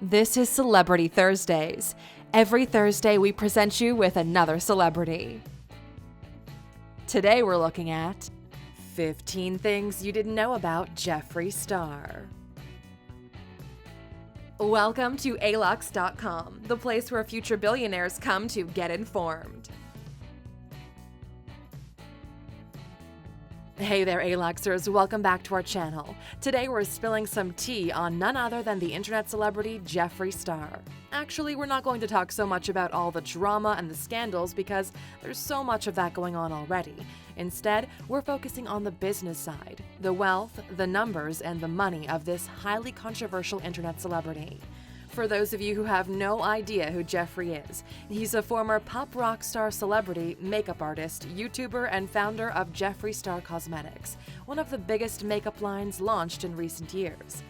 This is Celebrity Thursdays. Every Thursday, we present you with another celebrity. Today, we're looking at 15 things you didn't know about Jeffree Star. Welcome to Alux.com, the place where future billionaires come to get informed. Hey there, Aluxers, welcome back to our channel. Today we're spilling some tea on none other than the internet celebrity Jeffree Star. Actually, we're not going to talk so much about all the drama and the scandals because there's so much of that going on already. Instead, we're focusing on the business side, the wealth, the numbers, and the money of this highly controversial internet celebrity. For those of you who have no idea who Jeffree is, he's a former pop rock star celebrity, makeup artist, YouTuber, and founder of Jeffree Star Cosmetics, one of the biggest makeup lines launched in recent years.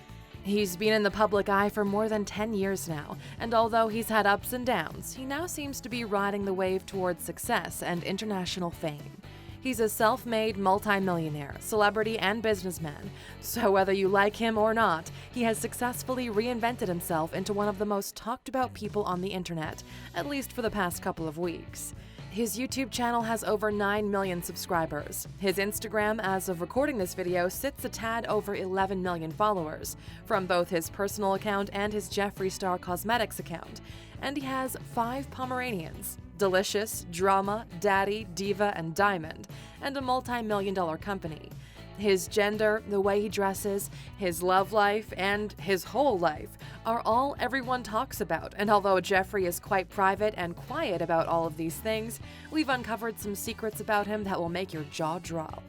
He's been in the public eye for more than 10 years now, and although he's had ups and downs, he now seems to be riding the wave towards success and international fame. He's a self-made multi-millionaire, celebrity, and businessman, so whether you like him or not, he has successfully reinvented himself into one of the most talked-about people on the internet, at least for the past couple of weeks. His YouTube channel has over 9 million subscribers. His Instagram, as of recording this video, sits a tad over 11 million followers, from both his personal account and his Jeffree Star Cosmetics account. And he has 5 Pomeranians: Delicious, Drama, Daddy, Diva, and Diamond, and a multi-million-dollar company. His gender, the way he dresses, his love life, and his whole life are all everyone talks about, and although Jeffree is quite private and quiet about all of these things, we've uncovered some secrets about him that will make your jaw drop.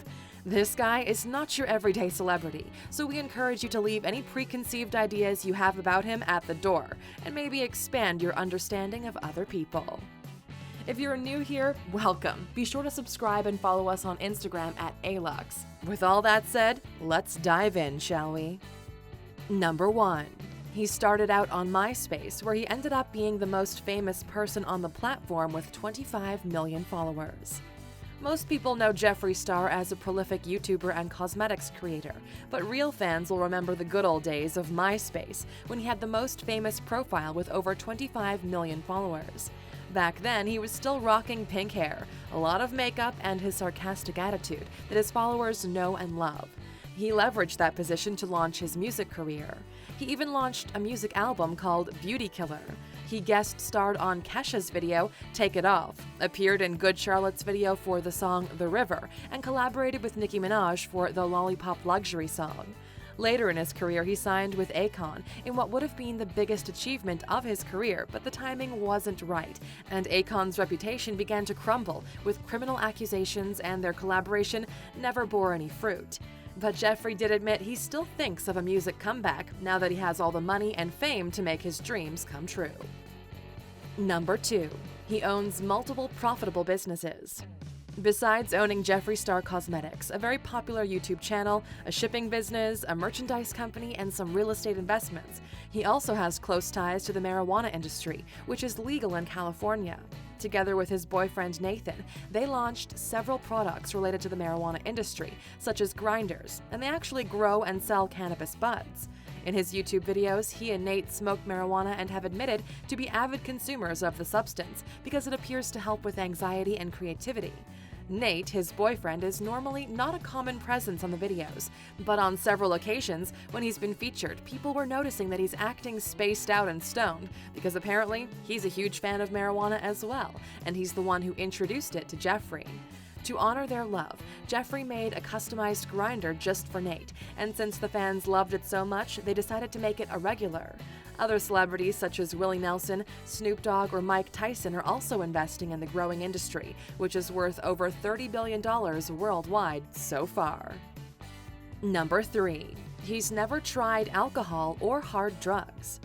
This guy is not your everyday celebrity, so we encourage you to leave any preconceived ideas you have about him at the door, and maybe expand your understanding of other people. If you're new here, welcome. Be sure to subscribe and follow us on Instagram at Alux. With all that said, let's dive in, shall we? Number 1. He started out on MySpace, where he ended up being the most famous person on the platform with 25 million followers. Most people know Jeffree Star as a prolific YouTuber and cosmetics creator, but real fans will remember the good old days of MySpace, when he had the most famous profile with over 25 million followers. Back then, he was still rocking pink hair, a lot of makeup, and his sarcastic attitude that his followers know and love. He leveraged that position to launch his music career. He even launched a music album called Beauty Killer. He guest starred on Kesha's video, Take It Off, appeared in Good Charlotte's video for the song The River, and collaborated with Nicki Minaj for the Lollipop Luxury song. Later in his career, he signed with Akon in what would have been the biggest achievement of his career, but the timing wasn't right, and Akon's reputation began to crumble, with criminal accusations, and their collaboration never bore any fruit. But Jeffree did admit he still thinks of a music comeback now that he has all the money and fame to make his dreams come true. Number 2. He owns multiple profitable businesses. Besides owning Jeffree Star Cosmetics, a very popular YouTube channel, a shipping business, a merchandise company, and some real estate investments, he also has close ties to the marijuana industry, which is legal in California. Together with his boyfriend Nathan, they launched several products related to the marijuana industry, such as grinders, and they actually grow and sell cannabis buds. In his YouTube videos, he and Nate smoke marijuana and have admitted to be avid consumers of the substance because it appears to help with anxiety and creativity. Nate, his boyfriend, is normally not a common presence on the videos, but on several occasions, when he's been featured, people were noticing that he's acting spaced out and stoned, because apparently he's a huge fan of marijuana as well, and he's the one who introduced it to Jeffree. To honor their love, Jeffree made a customized grinder just for Nate, and since the fans loved it so much, they decided to make it a regular. Other celebrities such as Willie Nelson, Snoop Dogg, or Mike Tyson are also investing in the growing industry, which is worth over $30 billion worldwide so far. Number 3. He's never tried alcohol or hard drugs.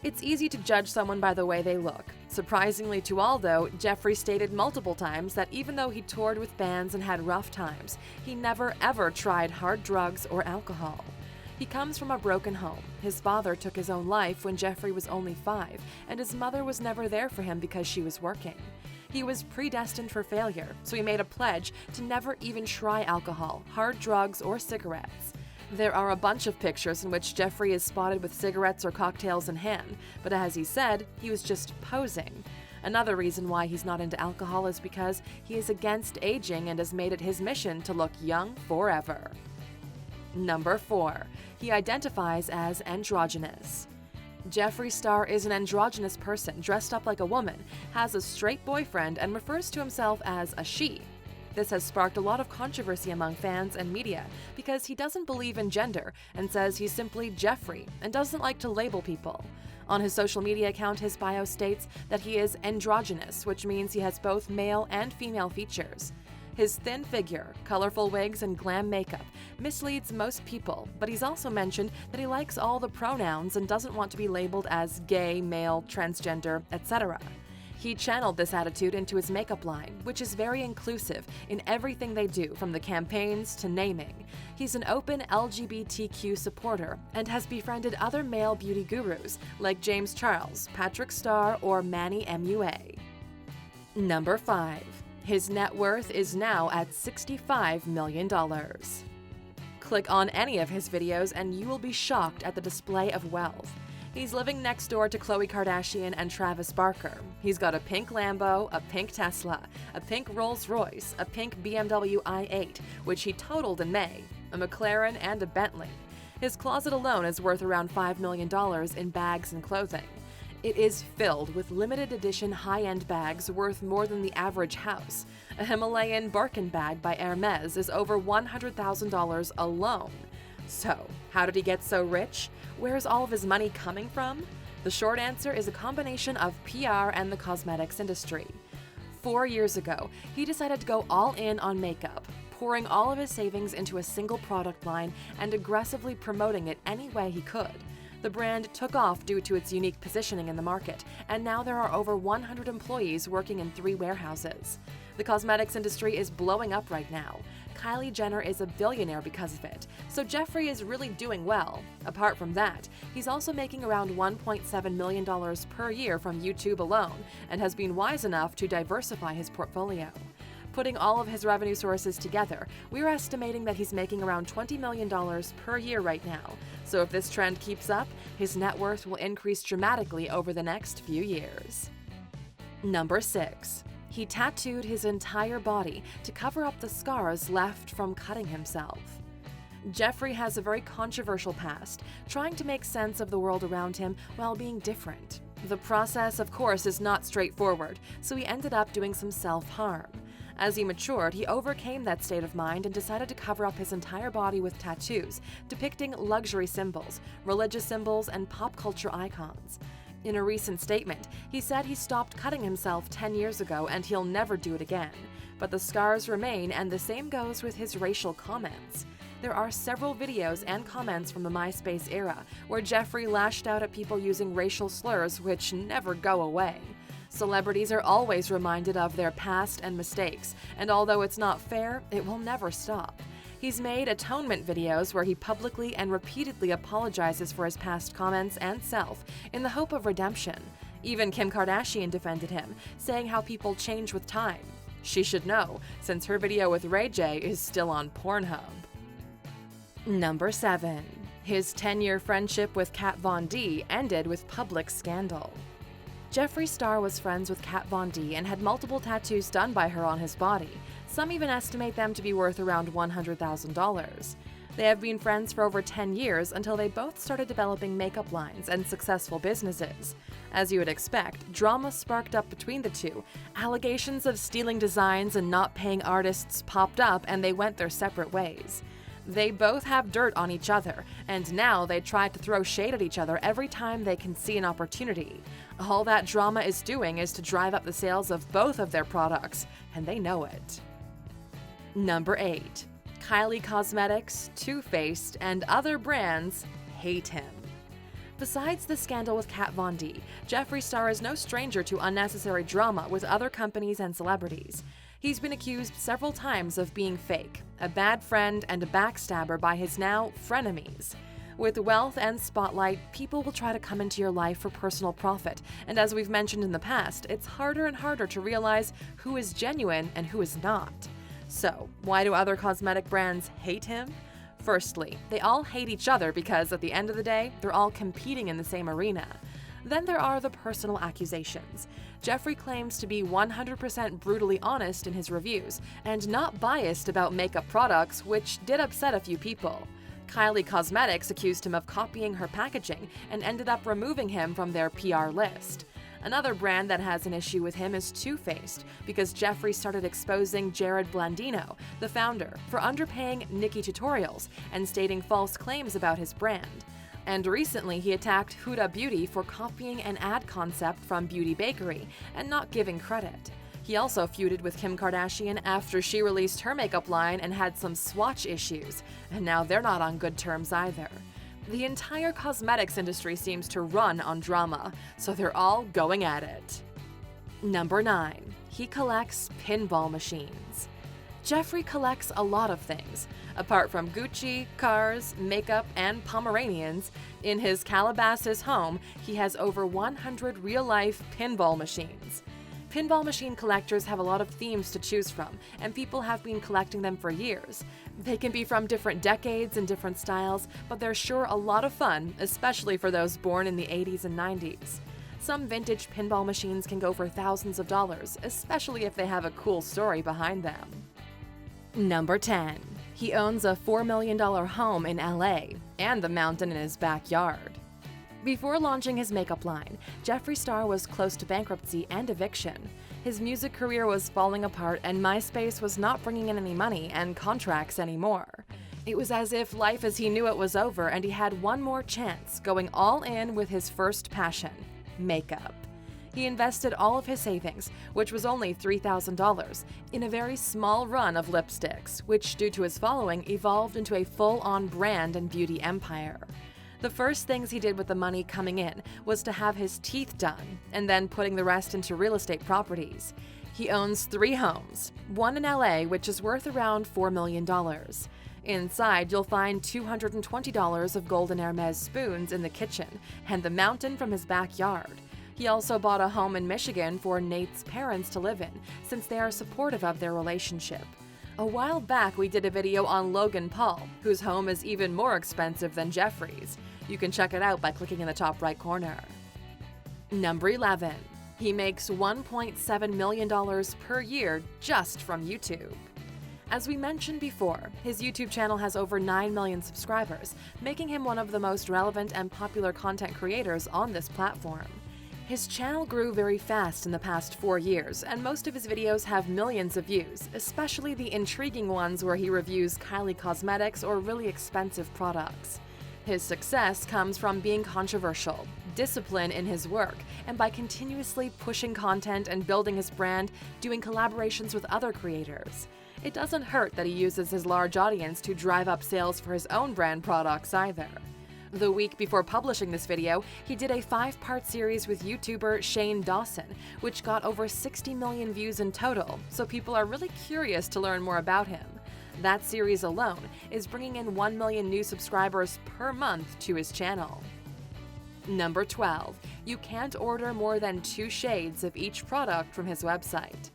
It's easy to judge someone by the way they look. Surprisingly to all, though, Jeffree stated multiple times that even though he toured with bands and had rough times, he never ever tried hard drugs or alcohol. He comes from a broken home. His father took his own life when Jeffree was only 5, and his mother was never there for him because she was working. He was predestined for failure, so he made a pledge to never even try alcohol, hard drugs, or cigarettes. There are a bunch of pictures in which Jeffree is spotted with cigarettes or cocktails in hand, but as he said, he was just posing. Another reason why he's not into alcohol is because he is against aging and has made it his mission to look young forever. Number 4. He identifies as androgynous. Jeffree Star is an androgynous person dressed up like a woman, has a straight boyfriend, and refers to himself as a she. This has sparked a lot of controversy among fans and media because he doesn't believe in gender and says he's simply Jeffree and doesn't like to label people. On his social media account, his bio states that he is androgynous, which means he has both male and female features. His thin figure, colorful wigs, and glam makeup misleads most people, but he's also mentioned that he likes all the pronouns and doesn't want to be labeled as gay, male, transgender, etc. He channeled this attitude into his makeup line, which is very inclusive in everything they do, from the campaigns to naming. He's an open LGBTQ supporter and has befriended other male beauty gurus like James Charles, Patrick Starr, or Manny MUA. Number 5. His net worth is now at $65 million. Click on any of his videos and you will be shocked at the display of wealth. He's living next door to Khloe Kardashian and Travis Barker. He's got a pink Lambo, a pink Tesla, a pink Rolls-Royce, a pink BMW i8, which he totaled in May, a McLaren, and a Bentley. His closet alone is worth around $5 million in bags and clothing. It is filled with limited edition high-end bags worth more than the average house. A Himalayan Birkin bag by Hermes is over $100,000 alone. So, how did he get so rich? Where is all of his money coming from? The short answer is a combination of PR and the cosmetics industry. 4 years ago, he decided to go all in on makeup, pouring all of his savings into a single product line and aggressively promoting it any way he could. The brand took off due to its unique positioning in the market, and now there are over 100 employees working in 3 warehouses. The cosmetics industry is blowing up right now. Kylie Jenner is a billionaire because of it, so Jeffree is really doing well. Apart from that, he's also making around $1.7 million per year from YouTube alone, and has been wise enough to diversify his portfolio. Putting all of his revenue sources together, we're estimating that he's making around $20 million per year right now. So if this trend keeps up, his net worth will increase dramatically over the next few years. Number 6. He tattooed his entire body to cover up the scars left from cutting himself. Jeffree has a very controversial past, trying to make sense of the world around him while being different. The process, of course, is not straightforward, so he ended up doing some self-harm. As he matured, he overcame that state of mind and decided to cover up his entire body with tattoos depicting luxury symbols, religious symbols, and pop culture icons. In a recent statement, he said he stopped cutting himself 10 years ago and he'll never do it again. But the scars remain, and the same goes with his racial comments. There are several videos and comments from the MySpace era where Jeffree lashed out at people using racial slurs which never go away. Celebrities are always reminded of their past and mistakes, and although it's not fair, it will never stop. He's made atonement videos where he publicly and repeatedly apologizes for his past comments and self in the hope of redemption. Even Kim Kardashian defended him, saying how people change with time. She should know, since her video with Ray J is still on Pornhub. Number 7. His 10-year friendship with Kat Von D ended with public scandal. Jeffree Star was friends with Kat Von D and had multiple tattoos done by her on his body. Some even estimate them to be worth around $100,000. They have been friends for over 10 years until they both started developing makeup lines and successful businesses. As you would expect, drama sparked up between the two. Allegations of stealing designs and not paying artists popped up, and they went their separate ways. They both have dirt on each other, and now they try to throw shade at each other every time they can see an opportunity. All that drama is doing is to drive up the sales of both of their products, and they know it. Number 8. KYLIE Cosmetics, Too Faced, and other brands hate him. Besides the scandal with Kat Von D, Jeffree Star is no stranger to unnecessary drama with other companies and celebrities. He's been accused several times of being fake, a bad friend, and a backstabber by his now frenemies. With wealth and spotlight, people will try to come into your life for personal profit, and as we've mentioned in the past, it's harder and harder to realize who is genuine and who is not. So, why do other cosmetic brands hate him? Firstly, they all hate each other because at the end of the day, they're all competing in the same arena. Then there are the personal accusations. Jeffree claims to be 100% brutally honest in his reviews and not biased about makeup products, which did upset a few people. KYLIE Cosmetics accused him of copying her packaging and ended up removing him from their PR list. Another brand that has an issue with him is Too Faced, because Jeffree started exposing Jared Blandino, the founder, for underpaying Nikki Tutorials and stating false claims about his brand. And recently he attacked Huda Beauty for copying an ad concept from Beauty Bakery and not giving credit. He also feuded with Kim Kardashian after she released her makeup line and had some swatch issues, and now they're not on good terms either. The entire cosmetics industry seems to run on drama, so they're all going at it. Number 9. He collects pinball machines. Jeffree collects a lot of things. Apart from Gucci, cars, makeup, and Pomeranians, in his Calabasas home, he has over 100 real-life pinball machines. Pinball machine collectors have a lot of themes to choose from, and people have been collecting them for years. They can be from different decades and different styles, but they're sure a lot of fun, especially for those born in the 80s and 90s. Some vintage pinball machines can go for thousands of dollars, especially if they have a cool story behind them. Number 10. He owns a $4 million home in LA and the mountain in his backyard. Before launching his makeup line, Jeffree Star was close to bankruptcy and eviction. His music career was falling apart and MySpace was not bringing in any money and contracts anymore. It was as if life as he knew it was over and he had one more chance, going all in with his first passion, makeup. He invested all of his savings, which was only $3,000, in a very small run of lipsticks, which due to his following evolved into a full-on brand and beauty empire. The first things he did with the money coming in was to have his teeth done, and then putting the rest into real estate properties. He owns 3 homes, one in LA, which is worth around $4 million. Inside, you'll find $220 of golden Hermes spoons in the kitchen, and the mountain from his backyard. He also bought a home in Michigan for Nate's parents to live in, since they are supportive of their relationship. A while back, we did a video on Logan Paul, whose home is even more expensive than Jeffree's. You can check it out by clicking in the top right corner. Number 11. He makes $1.7 million per year just from YouTube. As we mentioned before, his YouTube channel has over 9 million subscribers, making him one of the most relevant and popular content creators on this platform. His channel grew very fast in the past 4 years, and most of his videos have millions of views, especially the intriguing ones where he reviews KYLIE Cosmetics or really expensive products. His success comes from being controversial, discipline in his work, and by continuously pushing content and building his brand, doing collaborations with other creators. It doesn't hurt that he uses his large audience to drive up sales for his own brand products either. The week before publishing this video, he did a 5-part series with YouTuber Shane Dawson, which got over 60 million views in total, so people are really curious to learn more about him. That series alone is bringing in 1 million new subscribers per month to his channel. Number 12. You can't order more than 2 shades of each product from his website.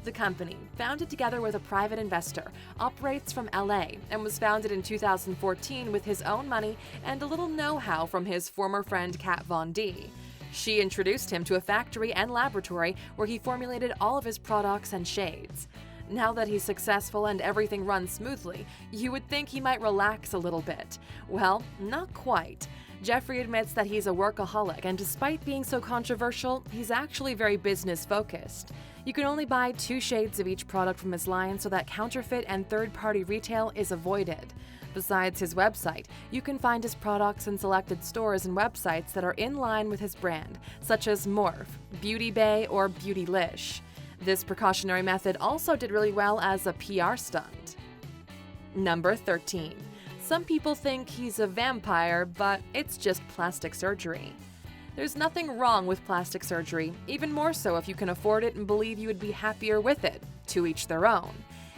The company, founded together with a private investor, operates from LA and was founded in 2014 with his own money and a little know-how from his former friend Kat Von D. She introduced him to a factory and laboratory where he formulated all of his products and shades. Now that he's successful and everything runs smoothly, you would think he might relax a little bit. Well, not quite. Jeffree admits that he's a workaholic, and despite being so controversial, he's actually very business-focused. You can only buy 2 shades of each product from his line so that counterfeit and third-party retail is avoided. Besides his website, you can find his products in selected stores and websites that are in line with his brand, such as Morph, Beauty Bay, or Beautylish. This precautionary method also did really well as a PR stunt. Number 13. Some people think he's a vampire, but it's just plastic surgery. There's nothing wrong with plastic surgery, even more so if you can afford it and believe you would be happier with it. To each their own.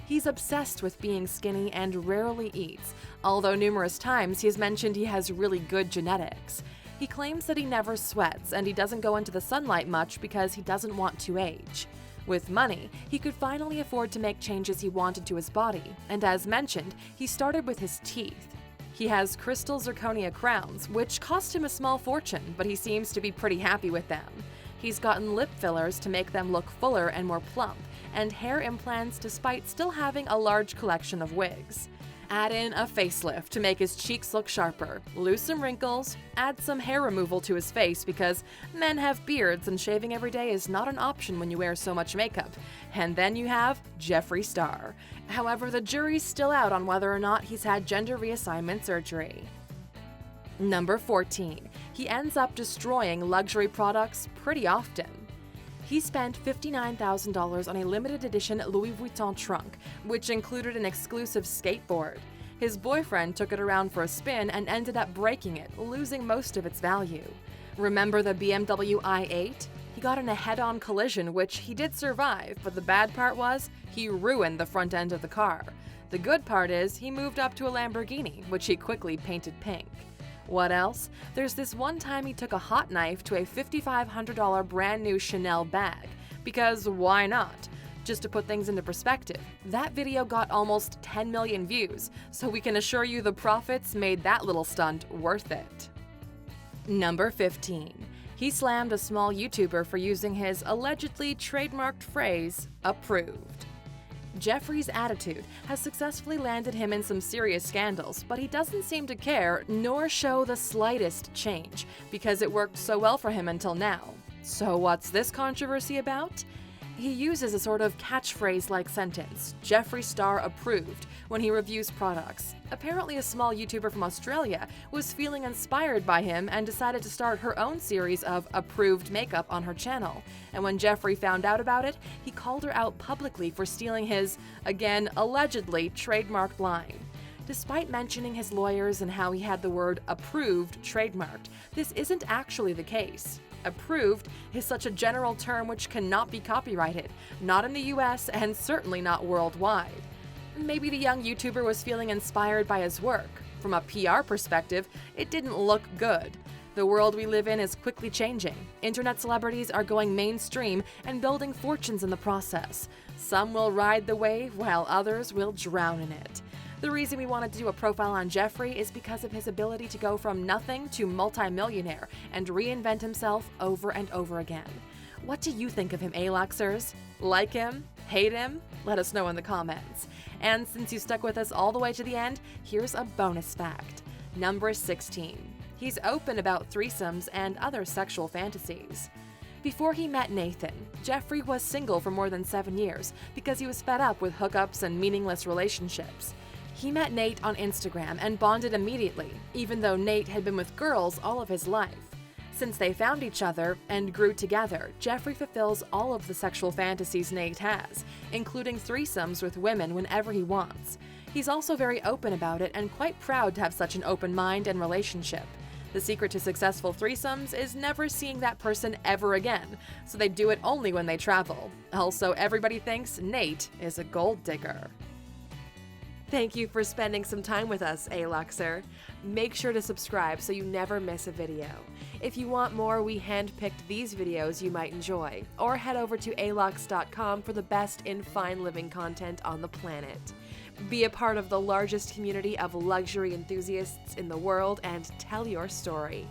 He's obsessed with being skinny and rarely eats, although numerous times he has mentioned he has really good genetics. He claims that he never sweats and he doesn't go into the sunlight much because he doesn't want to age. With money, he could finally afford to make changes he wanted to his body, and as mentioned, he started with his teeth. He has crystal zirconia crowns, which cost him a small fortune, but he seems to be pretty happy with them. He's gotten lip fillers to make them look fuller and more plump, and hair implants despite still having a large collection of wigs. Add in a facelift to make his cheeks look sharper, lose some wrinkles, add some hair removal to his face because men have beards and shaving every day is not an option when you wear so much makeup, and then you have Jeffree Star. However, the jury's still out on whether or not he's had gender reassignment surgery. Number 14. He ends up destroying luxury products pretty often. He spent $59,000 on a limited edition Louis Vuitton trunk, which included an exclusive skateboard. His boyfriend took it around for a spin and ended up breaking it, losing most of its value. Remember the BMW i8? He got in a head-on collision, which he did survive, but the bad part was he ruined the front end of the car. The good part is he moved up to a Lamborghini, which he quickly painted pink. What else? There's this one time he took a hot knife to a $5,500 brand new Chanel bag. Because why not? Just to put things into perspective, that video got almost 10 million views, so we can assure you the profits made that little stunt worth it. Number 15. He slammed a small YouTuber for using his allegedly trademarked phrase, approved. Jeffree's attitude has successfully landed him in some serious scandals, but he doesn't seem to care nor show the slightest change because it worked so well for him until now. So what's this controversy about? He uses a sort of catchphrase-like sentence, Jeffree Star approved, when he reviews products. Apparently a small YouTuber from Australia was feeling inspired by him and decided to start her own series of approved makeup on her channel. And when Jeffree found out about it, he called her out publicly for stealing his, again, allegedly trademarked line. Despite mentioning his lawyers and how he had the word approved trademarked, this isn't actually the case. Approved is such a general term which cannot be copyrighted, not in the US and certainly not worldwide. Maybe the young YouTuber was feeling inspired by his work. From a PR perspective, it didn't look good. The world we live in is quickly changing. Internet celebrities are going mainstream and building fortunes in the process. Some will ride the wave while others will drown in it. The reason we wanted to do a profile on Jeffree is because of his ability to go from nothing to multi-millionaire and reinvent himself over and over again. What do you think of him, Aluxers? Like him? Hate him? Let us know in the comments. And since you stuck with us all the way to the end, here's a bonus fact. Number 16. He's open about threesomes and other sexual fantasies. Before he met Nathan, Jeffree was single for more than 7 years because he was fed up with hookups and meaningless relationships. He met Nate on Instagram and bonded immediately, even though Nate had been with girls all of his life. Since they found each other and grew together, Jeffree fulfills all of the sexual fantasies Nate has, including threesomes with women whenever he wants. He's also very open about it and quite proud to have such an open mind and relationship. The secret to successful threesomes is never seeing that person ever again, so they do it only when they travel. Also, everybody thinks Nate is a gold digger. Thank you for spending some time with us, Aluxer. Make sure to subscribe so you never miss a video. If you want more, we handpicked these videos you might enjoy, or head over to Alux.com for the best in fine living content on the planet. Be a part of the largest community of luxury enthusiasts in the world and tell your story.